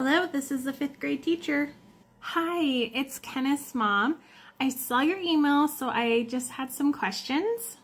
Hello, this is the fifth grade teacher. Hi, it's Kenneth's mom. I saw your email, so I just had some questions.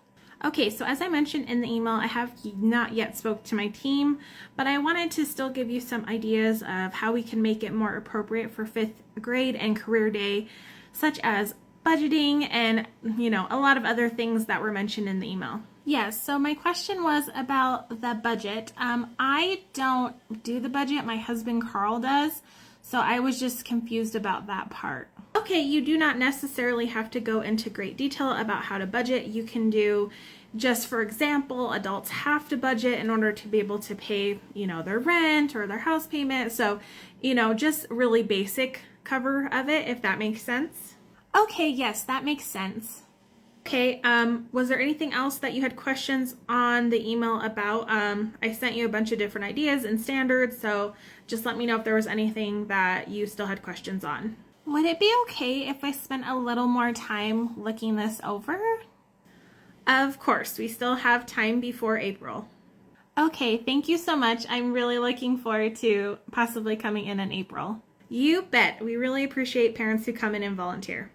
Okay, so as I mentioned in the email, I have not yet spoke to my team, but I wanted to still give you some ideas of how we can make it more appropriate for fifth grade and career day, such as budgeting and, a lot of other things that were mentioned in the email. Yes, so my question was about the budget. I don't do the budget, my husband Carl does, so I was just confused about that part. Okay, you do not necessarily have to go into great detail about how to budget. You can do just, for example, adults have to budget in order to be able to pay, their rent or their house payment. So, just really basic cover of it, if that makes sense. Okay, yes, that makes sense. Okay, was there anything else that you had questions on the email about? I sent you a bunch of different ideas and standards, so just let me know if there was anything that you still had questions on. Would it be okay if I spent a little more time looking this over? Of course, we still have time before April. Okay, thank you so much. I'm really looking forward to possibly coming in April. You bet. We really appreciate parents who come in and volunteer.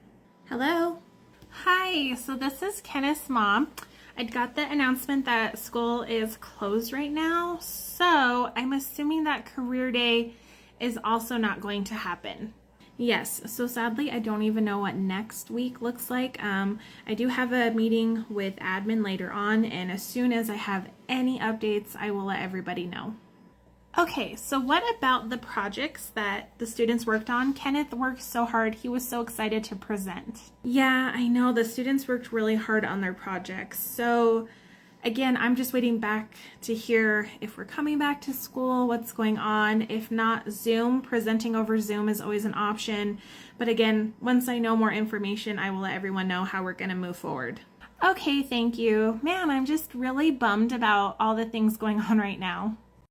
Hello? Hi, so this is Kenneth's mom. I got the announcement that school is closed right now, so I'm assuming that career day is also not going to happen. Yes, so sadly I don't even know what next week looks like. I do have a meeting with admin later on, and as soon as I have any updates, I will let everybody know. Okay, so what about the projects that the students worked on? Kenneth worked so hard. He was so excited to present. Yeah, I know. The students worked really hard on their projects. So again, I'm just waiting back to hear if we're coming back to school, what's going on. If not, Zoom. Presenting over Zoom is always an option. But again, once I know more information, I will let everyone know how we're going to move forward. Okay, thank you. Man, I'm just really bummed about all the things going on right now.